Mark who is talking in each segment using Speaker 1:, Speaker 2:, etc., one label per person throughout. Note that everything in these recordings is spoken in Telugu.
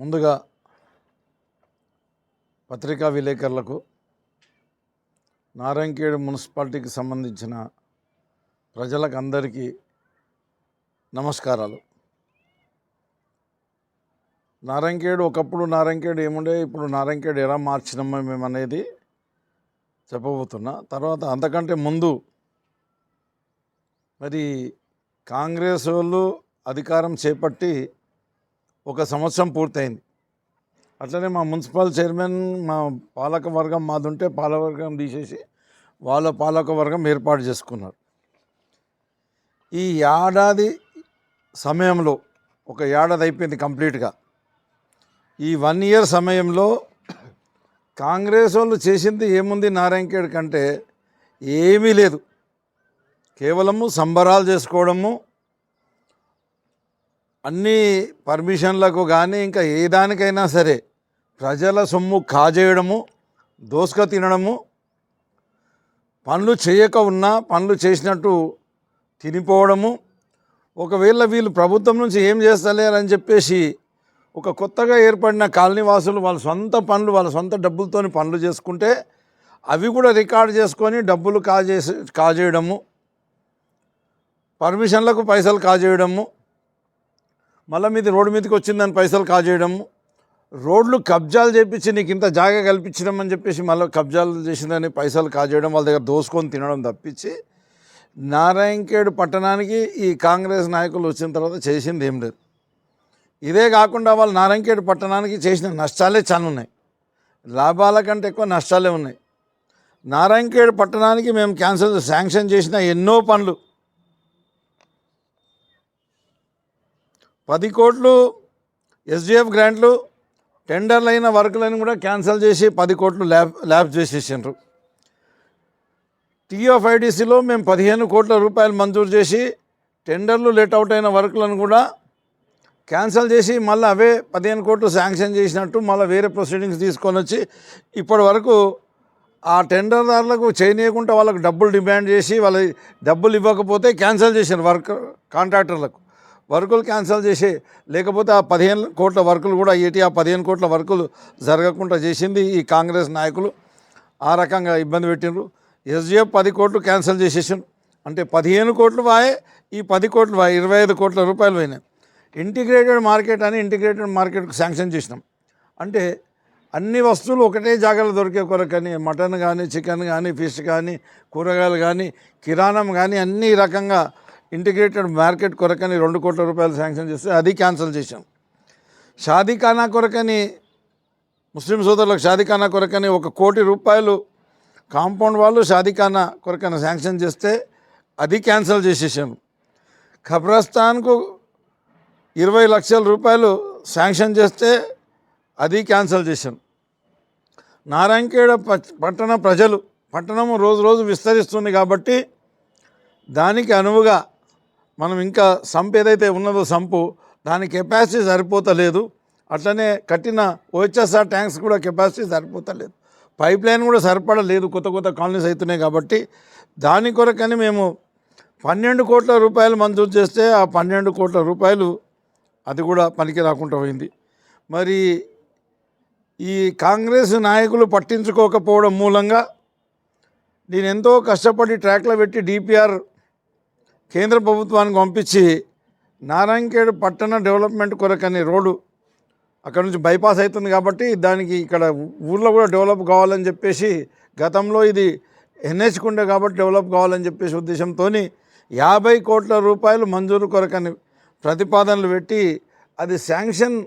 Speaker 1: ముందుగా పత్రికా విలేకరులకు నారాయణఖేడ్ మున్సిపాలిటీకి సంబంధించిన ప్రజలకు అందరికీ నమస్కారాలు. నారాయణఖేడ్ ఒకప్పుడు నారాయణఖేడ్ ఏముండే, ఇప్పుడు నారాయణఖేడ్ ఎలా మార్చినామో మేము అనేది చెప్పబోతున్నా. తర్వాత అంతకంటే ముందు మరి కాంగ్రెస్ వాళ్ళు అధికారం చేపట్టి 1 సంవత్సరం పూర్తయింది. అట్లనే మా మున్సిపల్ చైర్మన్ మా పాలకవర్గం మాదుంటే పాలకవర్గం తీసేసి వాళ్ళ పాలకవర్గం ఏర్పాటు చేసుకున్నారు. ఈ ఏడాది సమయంలో ఒక ఏడాది అయిపోయింది కంప్లీట్గా. ఈ 1 ఇయర్ సమయంలో కాంగ్రెస్ వాళ్ళు చేసింది ఏముంది నారాయణఖేడ్ కంటే ఏమీ లేదు. కేవలము సంబరాలు చేసుకోవడము, అన్ని పర్మిషన్లకు కానీ ఇంకా ఏ దానికైనా సరే ప్రజల సొమ్ము కాజేయడము, దోసుక తినడము, పనులు చేయక ఉన్నా పనులు చేసినట్టు తినిపోవడము. ఒకవేళ వీళ్ళు ప్రభుత్వం నుంచి ఏం చేస్తలేరని చెప్పేసి ఒక కొత్తగా ఏర్పడిన కాలనీ వాసులు వాళ్ళ సొంత పనులు వాళ్ళ సొంత డబ్బులతో పనులు చేసుకుంటే అవి కూడా రికార్డు చేసుకొని డబ్బులు కాజేయడము, పర్మిషన్లకు పైసలు కాజేయడము, మళ్ళీ మీది రోడ్డు మీదకి వచ్చిందని పైసలు కాజేయడము, రోడ్లు కబ్జాలు చేపించి నీకు ఇంత జాగా కల్పించడమని చెప్పేసి మళ్ళీ కబ్జాలు చేసిందని పైసలు కాజేయడం, వాళ్ళ దగ్గర దోసుకొని తినడం తప్పించి నారాయణఖేడ్ పట్టణానికి ఈ కాంగ్రెస్ నాయకులు వచ్చిన తర్వాత చేసింది ఏం లేదు. ఇదే కాకుండా వాళ్ళు నారాయణఖేడ్ పట్టణానికి చేసిన నష్టాలే చాలా ఉన్నాయి. లాభాల కంటే ఎక్కువ నష్టాలే ఉన్నాయి. నారాయణఖేడ్ పట్టణానికి మేము శాంక్షన్ చేసిన ఎన్నో పనులు 10 కోట్లు ఎస్డిఎఫ్ గ్రాంట్లు, టెండర్లు అయిన వర్కులను కూడా క్యాన్సిల్ చేసి 10 కోట్లు ల్యాబ్ చేసేసారు. టీఎఫ్ఐడిసిలో మేము 15 కోట్ల రూపాయలు మంజూరు చేసి టెండర్లు లెట్ అవుట్ అయిన వర్కులను కూడా క్యాన్సిల్ చేసి మళ్ళీ అవే 15 కోట్లు శాంక్షన్ చేసినట్టు మళ్ళీ వేరే ప్రొసీడింగ్స్ తీసుకొని వచ్చి ఇప్పటి వరకు ఆ టెండర్దారులకు చేయనీయకుండా వాళ్ళకు డబ్బులు డిమాండ్ చేసి వాళ్ళ డబ్బులు ఇవ్వకపోతే క్యాన్సిల్ చేశారు. కాంట్రాక్టర్లకు వర్కులు క్యాన్సిల్ చేసి, లేకపోతే ఆ 15 కోట్ల వర్కులు కూడా ఆ 15 కోట్ల వర్కులు జరగకుండా చేసింది ఈ కాంగ్రెస్ నాయకులు. ఆ రకంగా ఇబ్బంది పెట్టినారు. ఎస్డిఎఫ్ 10 కోట్లు క్యాన్సిల్ చేసేసారు. అంటే 15 కోట్లు వాయే, ఈ 10 కోట్లు వాయే 25 కోట్ల రూపాయలు పోయినాయి. ఇంటిగ్రేటెడ్ మార్కెట్కు శాంక్షన్ చేసినాం. అంటే అన్ని వస్తువులు ఒకటే జాగాలో దొరికే కొరకని మటన్ కానీ, చికెన్ కానీ, ఫిష్ కానీ, కూరగాయలు కానీ, కిరాణం కానీ అన్ని రకంగా ఇంటిగ్రేటెడ్ మార్కెట్ కొరకని 2 కోట్ల రూపాయలు శాంక్షన్ చేస్తే అది క్యాన్సిల్ చేశాం. షాదీఖానా కొరకని, ముస్లిం సోదరులకు షాదీఖానా కొరకని 1 కోటి రూపాయలు కాంపౌండ్ వాళ్ళు షాదీఖానా కొరకని శాంక్షన్ చేస్తే అది క్యాన్సిల్ చేసేసాను. ఖబ్రస్థాన్కు 20 లక్షల రూపాయలు శాంక్షన్ చేస్తే అది క్యాన్సిల్ చేశాను. నారాయణఖేడ్ పట్టణము రోజు రోజు విస్తరిస్తుంది కాబట్టి దానికి అనువుగా మనం ఇంకా సంప్ ఏదైతే ఉన్నదో దాని కెపాసిటీ సరిపోతలేదు. అట్లనే కట్టిన ఓహెచ్ఎస్ఆర్ ట్యాంక్స్ కూడా కెపాసిటీ సరిపోతలేదు. పైప్ లైన్ కూడా సరిపడలేదు. కొత్త కాలనీస్ అవుతున్నాయి కాబట్టి దాని కొరకని మేము 12 కోట్ల రూపాయలు మంజూరు చేస్తే ఆ 12 కోట్ల రూపాయలు అది కూడా పనికి రాకుండా పోయింది. మరి ఈ కాంగ్రెస్ నాయకులు పట్టించుకోకపోవడం మూలంగా నేను ఎంతో కష్టపడి ట్రాక్లో పెట్టి డిపిఆర్ కేంద్ర ప్రభుత్వానికి పంపించి నారాయణఖేడ్ పట్టణ డెవలప్మెంట్ కొరకని రోడ్డు అక్కడ నుంచి బైపాస్ అవుతుంది కాబట్టి దానికి ఇక్కడ ఊళ్ళో కూడా డెవలప్ కావాలని చెప్పేసి, గతంలో ఇది ఎన్హెచ్ కుండే కాబట్టి డెవలప్ కావాలని చెప్పేసి ఉద్దేశంతో 50 కోట్ల రూపాయలు మంజూరు కొరకని ప్రతిపాదనలు పెట్టి అది శాంక్షన్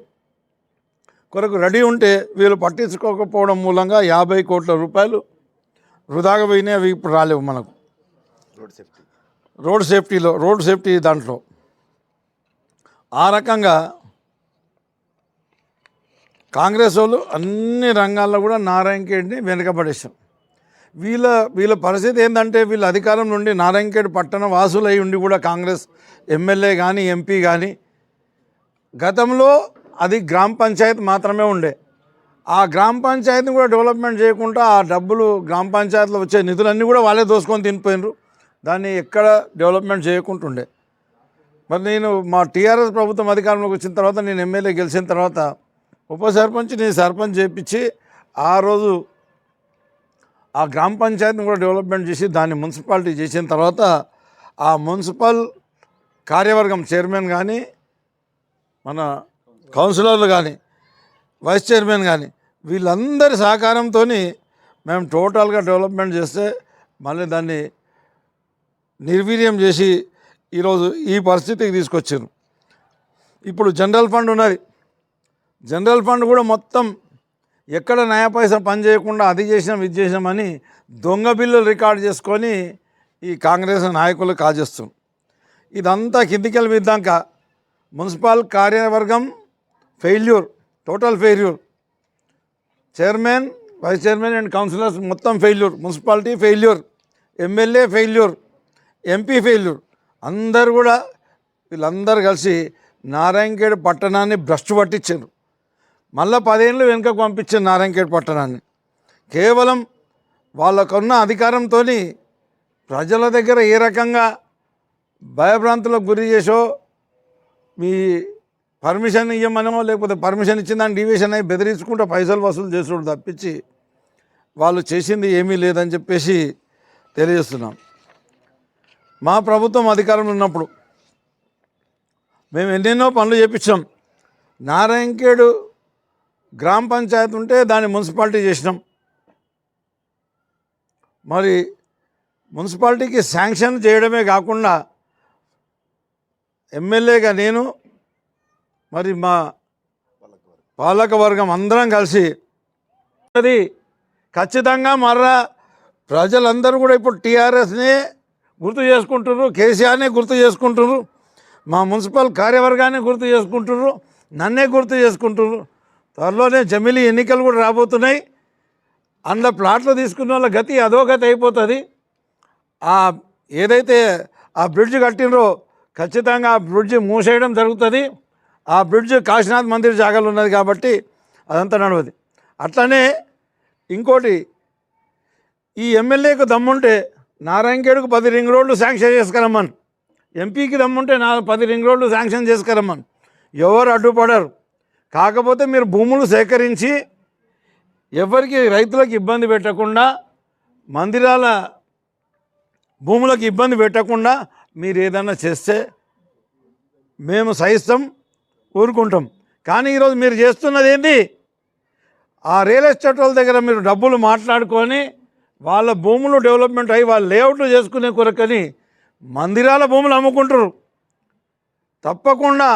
Speaker 1: కొరకు రెడీ ఉంటే వీళ్ళు పట్టించుకోకపోవడం మూలంగా 50 కోట్ల రూపాయలు వృధాగా పోయినాయి. అవి ఇప్పుడు రాలేవు మనకు. రోడ్ సేఫ్టీ దాంట్లో ఆ రకంగా కాంగ్రెస్ వాళ్ళు అన్ని రంగాల్లో కూడా నారాయణఖేడ్ని వెనుకబడేశారు. వీళ్ళ పరిస్థితి ఏంటంటే వీళ్ళ అధికారం నుండి నారాయణఖేడ్ పట్టణ వాసులై ఉండి కూడా కాంగ్రెస్ ఎమ్మెల్యే కానీ ఎంపీ కానీ గతంలో అది గ్రామ పంచాయతీ మాత్రమే ఉండే. ఆ గ్రామ పంచాయతీని కూడా డెవలప్మెంట్ చేయకుండా ఆ డబ్బులు గ్రామ పంచాయతీలో వచ్చే నిధులన్నీ కూడా వాళ్ళే దోసుకొని తినిపోయినరు. దాన్ని ఎక్కడ డెవలప్మెంట్ చేయకుంటుండే. మరి నేను మా టీఆర్ఎస్ ప్రభుత్వం అధికారంలోకి వచ్చిన తర్వాత, నేను ఎమ్మెల్యే గెలిచిన తర్వాత ఉప సర్పంచ్ని సర్పంచ్ చేపించి ఆ రోజు ఆ గ్రామ పంచాయతీని కూడా డెవలప్మెంట్ చేసి దాన్ని మున్సిపాలిటీ చేసిన తర్వాత ఆ మున్సిపల్ కార్యవర్గం చైర్మన్ కానీ మన కౌన్సిలర్లు కానీ వైస్ చైర్మన్ కానీ వీళ్ళందరి సహకారంతో మేము టోటల్గా డెవలప్మెంట్ చేస్తే మళ్ళీ దాన్ని నిర్వీర్యం చేసి ఈరోజు ఈ పరిస్థితికి తీసుకొచ్చారు. ఇప్పుడు జనరల్ ఫండ్ ఉన్నది, జనరల్ ఫండ్ కూడా మొత్తం ఎక్కడ నయా పైసా పని చేయకుండా అది చేసినాం ఇది చేసినామని దొంగ బిల్లులు రికార్డు చేసుకొని ఈ కాంగ్రెస్ నాయకులు కాజేస్తాం. ఇదంతా కిందికెళ్ళి విద్దాక మున్సిపల్ కార్యవర్గం failure, total failure, chairman vice chairman and councillors మొత్తం failure, municipality failure, MLA failure, MP failure. అందరు కూడా వీళ్ళందరూ కలిసి నారాయణఖేడ్ పట్టణాన్ని భ్రష్టు పట్టించారు. మళ్ళీ 10 ఏళ్ళు వెనుకకు పంపించారు నారాయణఖేడ్ పట్టణాన్ని. కేవలం వాళ్ళకున్న అధికారంతో ప్రజల దగ్గర ఏ రకంగా భయభ్రాంతులకు గురి చేసో, మీ పర్మిషన్ ఇవ్వమనో లేకపోతే పర్మిషన్ ఇచ్చిన దాన్ని డివిజన్ అయ్యి బెదిరించుకుంటూ పైసలు వసూలు చేసుకుంటూ తప్పించి వాళ్ళు చేసింది ఏమీ లేదని చెప్పేసి తెలియజేస్తున్నాం. మా ప్రభుత్వం అధికారంలో ఉన్నప్పుడు మేము ఎన్నెన్నో పనులు చేపించాం. నారాయణఖేడ్ గ్రామ పంచాయతీ ఉంటే దాన్ని మున్సిపాలిటీ చేసినాం. మరి మున్సిపాలిటీకి శాంక్షన్ చేయడమే కాకుండా ఎమ్మెల్యేగా నేను మరి మా పాలక వర్గం అందరం కలిసి అది ఖచ్చితంగా మర్రా ప్రజలందరూ కూడా ఇప్పుడు టీఆర్ఎస్నే గుర్తు చేసుకుంటున్నారు, కేసీఆర్నే గుర్తు చేసుకుంటున్నారు, మా మున్సిపల్ కార్యవర్గాన్ని గుర్తు చేసుకుంటున్నారు, నన్నే గుర్తు చేసుకుంటున్నారు. త్వరలోనే జమిలీ ఎన్నికలు కూడా రాబోతున్నాయి. అందులో ప్లాట్లు తీసుకున్న వాళ్ళ గతి అదో గతి అయిపోతుంది. ఏదైతే ఆ బ్రిడ్జ్ కట్టినరో ఖచ్చితంగా ఆ బ్రిడ్జ్ మూసేయడం జరుగుతుంది. ఆ బ్రిడ్జ్ కాశీనాథ్ మందిర్ జాగాలో ఉన్నది కాబట్టి అదంతా నడవదు. అట్లనే ఇంకోటి, ఈ ఎమ్మెల్యేకు దమ్ముంటే నారాయణఖేడ్కు 10 రింగ్ రోడ్లు శాంక్షన్ చేసుకురమ్మని, ఎంపీకి దమ్ముంటే 10 రింగ్ రోడ్లు శాంక్షన్ చేసుకురమ్మని. ఎవరు అడ్డుపడరు. కాకపోతే మీరు భూములు సేకరించి ఎవరికి రైతులకు ఇబ్బంది పెట్టకుండా, మందిరాల భూములకు ఇబ్బంది పెట్టకుండా మీరు ఏదైనా చేస్తే మేము సహిస్తాం, ఊరుకుంటాం. కానీ ఈరోజు మీరు చేస్తున్నది ఏంటి? ఆ రియల్ ఎస్టేట్ వాళ్ళ దగ్గర మీరు డబ్బులు మాట్లాడుకొని వాళ్ళ భూములు డెవలప్మెంట్ అయ్యి వాళ్ళు లేఅవుట్లు చేసుకునే కొరకని మందిరాల భూములు అమ్ముకుంటారు. తప్పకుండా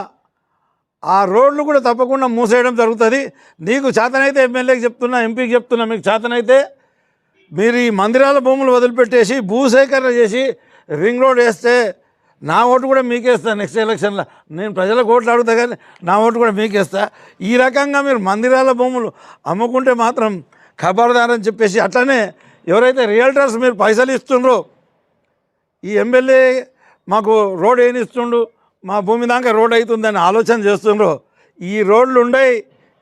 Speaker 1: ఆ రోడ్లు కూడా తప్పకుండా మూసేయడం జరుగుతుంది. నీకు చేతనైతే ఎమ్మెల్యేకి చెప్తున్నా, ఎంపీకి చెప్తున్నా, మీకు చేతనైతే మీరు ఈ మందిరాల భూములు వదిలిపెట్టేసి భూసేకరణ చేసి రింగ్ రోడ్ వేస్తే నా ఓటు కూడా మీకేస్తాను. నెక్స్ట్ ఎలక్షన్లో నేను ప్రజలకు ఓట్లు అడుగుతా కానీ నా ఓటు కూడా మీకేస్తా. ఈ రకంగా మీరు మందిరాల భూములు అమ్ముకుంటే మాత్రం ఖబర్దారని చెప్పేసి, అట్లనే ఎవరైతే రియల్టర్స్ మీరు పైసలు ఇస్తుండ్రో, ఈ ఎమ్మెల్యే మాకు రోడ్ ఏమి ఇస్తుండు, మా భూమి దాకా రోడ్ అవుతుందని ఆలోచన చేస్తుండ్రో, ఈ రోడ్లు ఉండయి.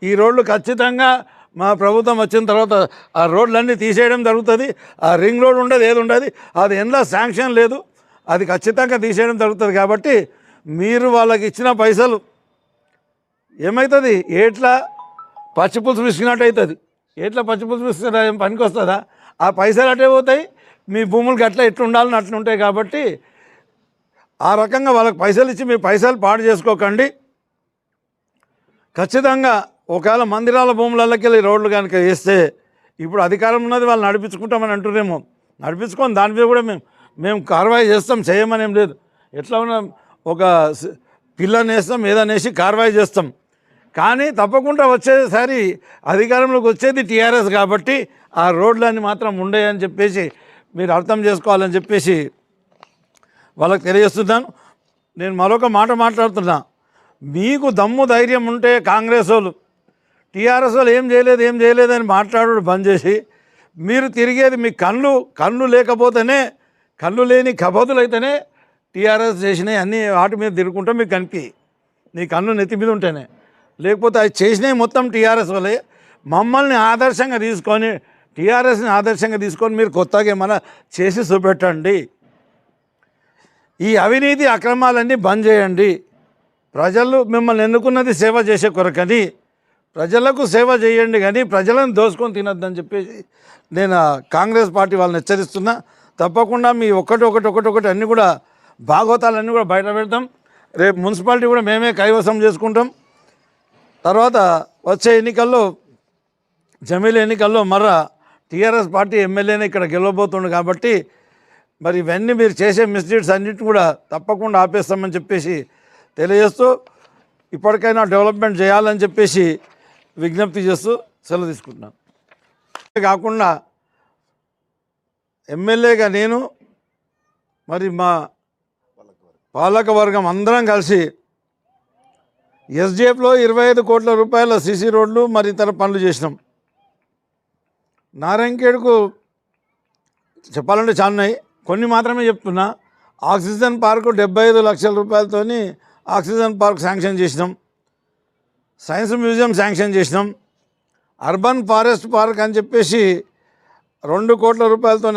Speaker 1: ఈ రోడ్లు ఖచ్చితంగా మా ప్రభుత్వం వచ్చిన తర్వాత ఆ రోడ్లన్నీ తీసేయడం జరుగుతుంది. ఆ రింగ్ రోడ్ ఉండదు, ఏది ఉండదు, అది ఎందులో శాంక్షన్ లేదు, అది ఖచ్చితంగా తీసేయడం జరుగుతుంది. కాబట్టి మీరు వాళ్ళకి ఇచ్చిన పైసలు ఏమవుతుంది? ఏట్లా పచ్చిపులుసు విసిగినట్టు అవుతుంది. ఏట్లా పచ్చిపులుసు విసిగిన ఏం పనికి వస్తుందా? ఆ పైసలు అట్టే పోతాయి, మీ భూములకి అట్లా ఎట్లుండాలని అట్లుంటాయి. కాబట్టి ఆ రకంగా వాళ్ళకి పైసలు ఇచ్చి మీ పైసలు పాడు చేసుకోకండి. ఖచ్చితంగా ఒకవేళ మందిరాల భూములకి వెళ్ళి రోడ్లు కనుక వేస్తే, ఇప్పుడు అధికారం ఉన్నది వాళ్ళు నడిపించుకుంటామని అంటున్నామో, నడిపించుకొని దాని మీద కూడా మేము కార్వాయి చేస్తాం, చేయమని ఏం లేదు. ఎట్లా ఉన్నా ఒక పిల్లని వేస్తాం, ఏదైనా వేసి కార్వాయి చేస్తాం. కానీ తప్పకుండా వచ్చేసారి అధికారంలోకి వచ్చేది టీఆర్ఎస్ కాబట్టి ఆ రోడ్లన్నీ మాత్రం ఉండేయని చెప్పేసి మీరు అర్థం చేసుకోవాలని చెప్పేసి వాళ్ళకి తెలియజేస్తున్నాను. నేను మరొక మాట మాట్లాడుతున్నా. మీకు దమ్ము ధైర్యం ఉంటే కాంగ్రెస్ వాళ్ళు, టీఆర్ఎస్ వాళ్ళు ఏం చేయలేదని మాట్లాడు బంద్ చేసి, మీరు తిరిగేది మీ కళ్ళు లేకపోతేనే, కళ్ళు లేని కబోతులు అయితేనే టీఆర్ఎస్ చేసినాయి అన్నీ వాటి మీద తిరుగుకుంటా మీకు కనిపి, నీ కళ్ళు నెత్తి మీద ఉంటేనే. లేకపోతే అది చేసినవి మొత్తం టీఆర్ఎస్ వల్లే. మమ్మల్ని ఆదర్శంగా తీసుకొని, టీఆర్ఎస్ని ఆదర్శంగా తీసుకొని మీరు కొత్తగా ఏమైనా చేసి చూపెట్టండి. ఈ అవినీతి అక్రమాలన్నీ బంద్ చేయండి. ప్రజలు మిమ్మల్ని ఎన్నుకున్నది సేవ చేసే కొరకని ప్రజలకు సేవ చేయండి కానీ ప్రజలను దోసుకొని తినొద్దని చెప్పేసి నేను కాంగ్రెస్ పార్టీ వాళ్ళని హెచ్చరిస్తున్నా. తప్పకుండా మీ ఒకటి అన్నీ కూడా భాగవతాలన్నీ కూడా బయట పెడతాం. రేపు మున్సిపాలిటీ కూడా మేమే కైవసం చేసుకుంటాం. తర్వాత వచ్చే ఎన్నికల్లో జమీల ఎన్నికల్లో మర్రా టీఆర్ఎస్ పార్టీ ఎమ్మెల్యేనే ఇక్కడ గెలవబోతుండు కాబట్టి మరి ఇవన్నీ మీరు చేసే మిస్డీడ్స్ అన్నిటిని కూడా తప్పకుండా ఆపేస్తామని చెప్పేసి తెలియజేస్తూ ఇప్పటికైనా డెవలప్మెంట్ చేయాలని చెప్పేసి విజ్ఞప్తి చేస్తూ సెలవు తీసుకుంటున్నాను. కాకుండా ఎమ్మెల్యేగా నేను మరి మా పాలక వర్గం అందరం కలిసి ఎస్డిఎఫ్లో 25 కోట్ల రూపాయల సీసీ రోడ్లు మరి ఇతర పనులు చేసినాం. నారాయణఖేడ్కు చెప్పాలంటే చాలా ఉన్నాయి, కొన్ని మాత్రమే చెప్తున్నా. ఆక్సిజన్ పార్కు 75 లక్షల రూపాయలతోని ఆక్సిజన్ పార్క్ శాంక్షన్ చేసినాం. సైన్స్ మ్యూజియం శాంక్షన్ చేసినాం. అర్బన్ ఫారెస్ట్ పార్క్ అని చెప్పేసి 2 కోట్ల రూపాయలతో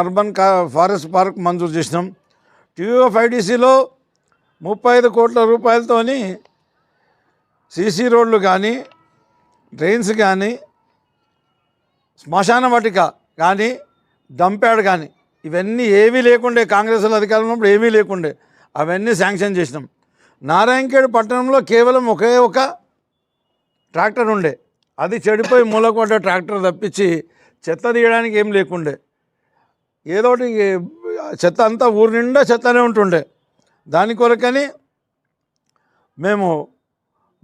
Speaker 1: అర్బన్ ఫారెస్ట్ పార్క్ మంజూరు చేసినాం. టీయూఎఫ్ఐడిసిలో 35 కోట్ల రూపాయలతోని సీసీ రోడ్లు కానీ డ్రైన్స్ కానీ శ్మశాన వాటిక కానీ డంప్యార్డ్ కానీ ఇవన్నీ ఏమీ లేకుండే, కాంగ్రెస్లో అధికారంలో ఉన్నప్పుడు ఏమీ లేకుండే, అవన్నీ శాంక్షన్ చేసినాం. నారాయణఖేడ్ పట్టణంలో కేవలం ఒకే ఒక ట్రాక్టర్ ఉండే, అది చెడిపోయి మూలకొడ్డ ట్రాక్టర్ తప్పించి చెత్త తీయడానికి ఏం లేకుండే. ఏదోటి చెత్త అంతా ఊరి నిండా చెత్తనే ఉంటుండే. దాని కొరకని మేము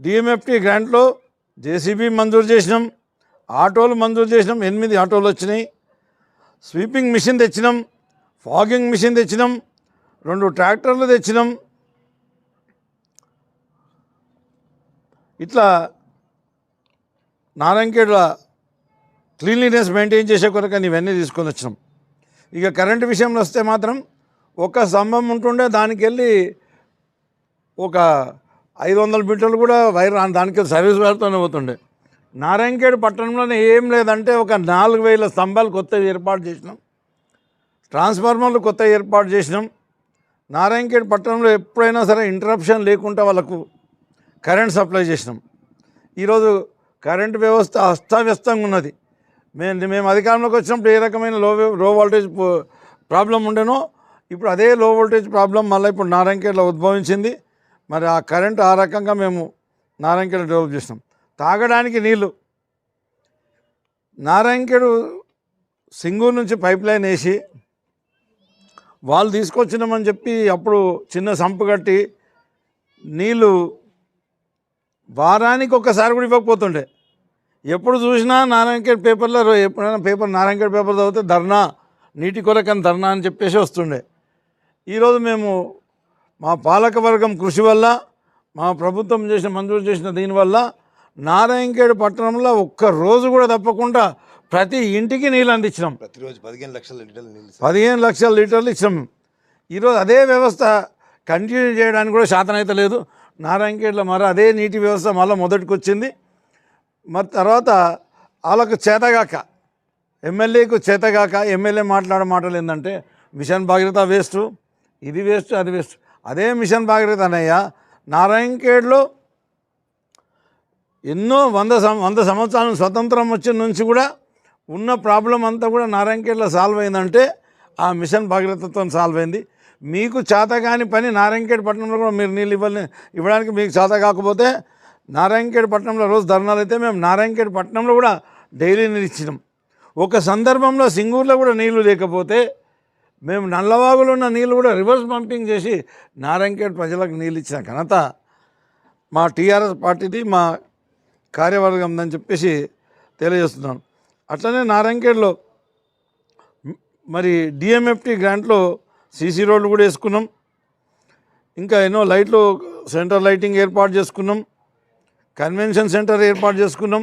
Speaker 1: డిఎంఎఫ్టీ గ్రాంట్లో జేసీబీ మంజూరు చేసినాం, ఆటోలు మంజూరు చేసినాం, 8 ఆటోలు వచ్చినాయి. స్వీపింగ్ మిషన్ తెచ్చినాం, ఫాగింగ్ మిషన్ తెచ్చినాం, 2 ట్రాక్టర్లు తెచ్చినాం. ఇట్లా నారాయణఖేడ్ల క్లీన్లీనెస్ మెయింటైన్ చేసే కొరకని ఇవన్నీ తీసుకొని వచ్చినాం. ఇక కరెంటు విషయంలో వస్తే మాత్రం ఒక స్తంభం ఉంటుండే, దానికి వెళ్ళి ఒక 500 మీటర్లు కూడా వైర్ దానికి సర్వీస్ వైర్తోనే పోతుండే. నారాయణఖేడ్ పట్టణంలోనే ఏం లేదంటే ఒక 4000 స్తంభాలు కొత్తవి ఏర్పాటు చేసినాం, ట్రాన్స్ఫార్మర్లు కొత్త ఏర్పాటు చేసినాం. నారాయణఖేడ్ పట్టణంలో ఎప్పుడైనా సరే ఇంటరప్షన్ లేకుండా వాళ్ళకు కరెంట్ సప్లై చేసినాం. ఈరోజు కరెంటు వ్యవస్థ అస్తవ్యస్తంగా ఉన్నది. మేము అధికారంలోకి వచ్చినప్పుడు ఏ రకమైన లో వోల్టేజ్ ప్రాబ్లం ఉండేనో ఇప్పుడు అదే లో వోల్టేజ్ ప్రాబ్లం మళ్ళీ ఇప్పుడు నారాయణఖేడ్లో ఉద్భవించింది. మరి ఆ కరెంట్ ఆ రకంగా మేము నారాయణఖేడ్ డెవలప్ చేసినాం. తాగడానికి నీళ్ళు నారాయణఖేడ్ సింగూరు నుంచి పైప్ లైన్ వేసి వాళ్ళు తీసుకొచ్చినామని చెప్పి అప్పుడు చిన్న సంపు కట్టి నీళ్ళు వారానికి ఒక్కసారి కూడా ఇవ్వకపోతుండే. ఎప్పుడు చూసినా నారాయణఖేడ్ పేపర్లో ఎప్పుడైనా నారాయణఖేడ్ పేపర్ చదివితే ధర్నా, నీటి కొరకని ధర్నా అని చెప్పేసి వస్తుండే. ఈరోజు మేము మా పాలకవర్గం కృషి వల్ల, మా ప్రభుత్వం మంజూరు చేసిన దీనివల్ల నారాయణఖేడ్ పట్టణంలో ఒక్క రోజు కూడా తప్పకుండా ప్రతి ఇంటికి నీళ్ళు అందించినాం.
Speaker 2: ప్రతిరోజు 15 లక్షల లీటర్లు నీళ్ళు
Speaker 1: 15 లక్షల లీటర్లు ఇచ్చినాం. ఈరోజు అదే వ్యవస్థ కంటిన్యూ చేయడానికి కూడా శాతనైతే లేదు. నారాయణఖేడ్లో మరి అదే నీటి వ్యవస్థ మళ్ళీ మొదటికి వచ్చింది. మరి తర్వాత వాళ్ళకు చేతగాక, ఎమ్మెల్యేకు చేతగాక ఎమ్మెల్యే మాట్లాడే మాటలు ఏంటంటే మిషన్ భాగీరథ వేస్ట్, ఇది వేస్ట్, అది వేస్ట్. అదే మిషన్ భాగీరథ అనయ్య నారాయణఖేడ్లో ఎన్నో 100 సంవత్సరాలు స్వతంత్రం వచ్చిన నుంచి కూడా ఉన్న ప్రాబ్లం అంతా కూడా నారాయణఖేడ్లో సాల్వ్ అయిందంటే ఆ మిషన్ భాగీరథతో సాల్వ్ అయింది. మీకు చేత కాని పని నారాయణఖేడ్ పట్టణంలో కూడా మీరు నీళ్ళు ఇవ్వడానికి మీకు చేత కాకపోతే నారాయణఖేడ్ పట్టణంలో రోజు ధర్నాలు అయితే మేము నారాయణఖేడ్ పట్టణంలో కూడా డైలీ నీళ్ళు ఇచ్చినాం. ఒక సందర్భంలో సింగూరులో కూడా నీళ్లు లేకపోతే మేము నల్లవాగులో ఉన్న నీళ్ళు కూడా రివర్స్ పంపింగ్ చేసి నారాయణఖేడ్ ప్రజలకు నీళ్ళు ఇచ్చిన ఘనత మా టీఆర్ఎస్ పార్టీది, మా కార్యవర్గం అని చెప్పేసి తెలియజేస్తున్నాను. అట్లనే నారాయణఖేడ్లో మరి డిఎంఎఫ్టీ గ్రాంట్లో సీసీ రోడ్లు కూడా వేసుకున్నాం. ఇంకా ఎన్నో లైట్లు, సెంటర్ లైటింగ్ ఏర్పాటు చేసుకున్నాం. కన్వెన్షన్ సెంటర్ ఏర్పాటు చేసుకున్నాం.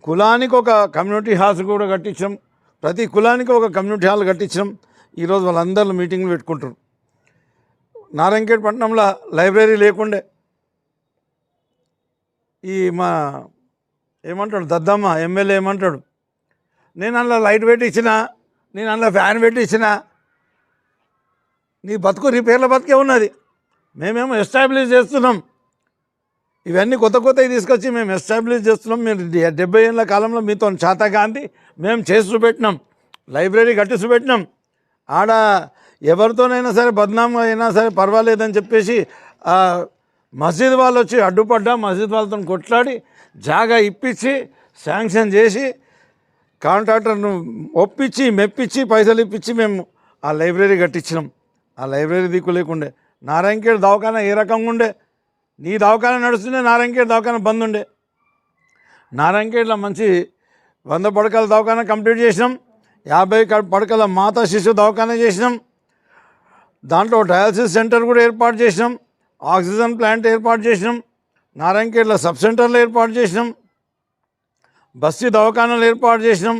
Speaker 1: కులానికి ఒక కమ్యూనిటీ హాల్స్ కూడా కట్టించాం. ప్రతి కులానికి ఒక కమ్యూనిటీ హాల్ కట్టించాం. ఈరోజు వాళ్ళందరూ మీటింగ్లు పెట్టుకుంటారు. నారాయణఖేడ్ పట్టణంలో లైబ్రరీ లేకుండే. ఈ మా ఏమంటాడు దద్దమ్మ ఎమ్మెల్యే ఏమంటాడు, నేను అందులో లైట్ పెట్టి ఇచ్చిన, నేను అందులో ఫ్యాన్ పెట్టి ఇచ్చిన, నీ బతుకు రిపేర్ల బతుకే ఉన్నది, మేమేమో ఎస్టాబ్లిష్ చేస్తున్నాం. ఇవన్నీ కొత్త కొత్తవి తీసుకొచ్చి మేము ఎస్టాబ్లిష్ చేస్తున్నాం. మీరు 70 ఏళ్ళ కాలంలో మీతో చాతగాంది మేము చేసి చూపెట్టినాం, లైబ్రరీ కట్టి చూపెట్టినాం. ఆడ ఎవరితోనైనా సరే బద్నాం అయినా సరే పర్వాలేదని చెప్పేసి మస్జిద్ వాళ్ళు వచ్చి అడ్డుపడ్డా, మస్జిద్ వాళ్ళతో కొట్లాడి జాగా ఇప్పించి శాంక్షన్ చేసి కాంట్రాక్టర్ను ఒప్పించి మెప్పించి పైసలు ఇప్పించి మేము ఆ లైబ్రరీ కట్టించినాం. ఆ లైబ్రరీ దిక్కు లేకుండే. నారాయణఖేడ్ దవాఖానా ఏ రకంగా ఉండే? నీ దవాఖానా నడుస్తుండే, నారాయణఖేడ్ దవాఖానా బంద్ ఉండే. నారాయణఖేడ్లో మంచి 100 పడకల దవాఖానా కంప్లీట్ చేసినాం. 50 పడకల మాతా శిశు దవాఖానా చేసినాం. దాంట్లో డయాలసిస్ సెంటర్ కూడా ఏర్పాటు చేసినాం. ఆక్సిజన్ ప్లాంట్ ఏర్పాటు చేసినాం. నారాయణఖేడ్లో సబ్ సెంటర్లు ఏర్పాటు చేసినాం. బస్తీ దవాఖానాలు ఏర్పాటు చేసినాం.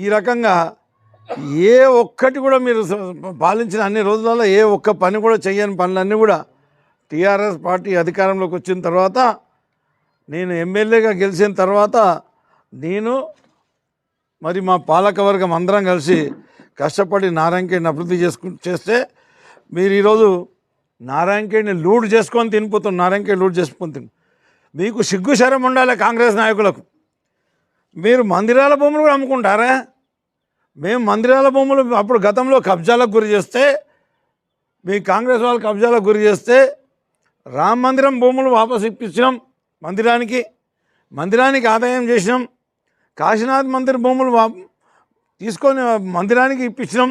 Speaker 1: ఈ రకంగా ఏ ఒక్కటి కూడా మీరు పాలించిన అన్ని రోజులలో ఏ ఒక్క పని కూడా చేయని పనులన్నీ కూడా టీఆర్ఎస్ పార్టీ అధికారంలోకి వచ్చిన తర్వాత, నేను ఎమ్మెల్యేగా గెలిచిన తర్వాత నేను మరి మా పాలకవర్గం అందరం కలిసి కష్టపడి నారాయణఖేడ్ని అభివృద్ధి చేస్తే మీరు ఈరోజు నారాయణఖేడ్ని లూట్ చేసుకొని తినిపోతాం. నారాయణఖేడ్ లూట్ చేసుకొని తిని మీకు సిగ్గు శరం ఉండాలి కాంగ్రెస్ నాయకులకు. మీరు మందిరాల భూములు కూడా అమ్ముకుంటారా? మేము మందిరాల భూములు అప్పుడు గతంలో కబ్జాలకు గురి చేస్తే, మీ కాంగ్రెస్ వాళ్ళు కబ్జాలకు గురి చేస్తే రామ మందిరం భూములు వాపసు ఇప్పించినాం. మందిరానికి ఆదాయం చేసినాం. కాశీనాథ్ మందిర్ భూములు తీసుకొని మందిరానికి ఇప్పించినాం.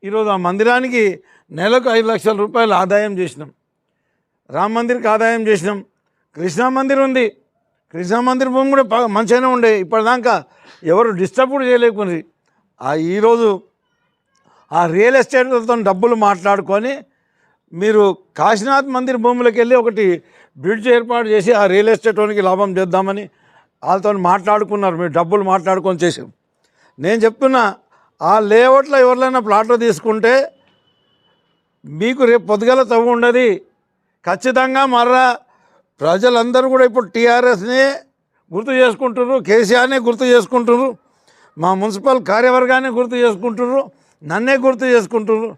Speaker 1: ఈరోజు ఆ మందిరానికి నెలకు 5 లక్షల రూపాయలు ఆదాయం చేసినాం. రామ మందిర్కి ఆదాయం చేసినాం. కృష్ణా మందిర్ ఉంది. కృష్ణా మందిర్ భూమి కూడా మంచిగానే ఉండే. ఇప్పటిదాకా ఎవరు డిస్టర్బ్ కూడా చేయలేకపోయింది. ఈరోజు ఆ రియల్ ఎస్టేట్లతో డబ్బులు మాట్లాడుకొని మీరు కాశీనాథ్ మందిర్ భూములకు వెళ్ళి ఒకటి బ్రిడ్జ్ ఏర్పాటు చేసి ఆ రియల్ ఎస్టేట్ వానికి లాభం చేద్దామని వాళ్ళతో మాట్లాడుకున్నారు. మీరు డబ్బులు మాట్లాడుకొని చేసారు. నేను చెప్తున్నా, ఆ లేఅవుట్లో ఎవరినైనా ప్లాట్లు తీసుకుంటే మీకు రేపు పొద్దుగల తవ్వు ఉండదు. ఖచ్చితంగా మర్రా ప్రజలందరూ కూడా ఇప్పుడు టీఆర్ఎస్ని గుర్తు చేసుకుంటున్నారు, కేసీఆర్నే గుర్తు చేసుకుంటున్నారు, మా మున్సిపల్ కార్యవర్గాన్ని గుర్తు చేసుకుంటున్నారు, నన్నే గుర్తు చేసుకుంటున్నారు.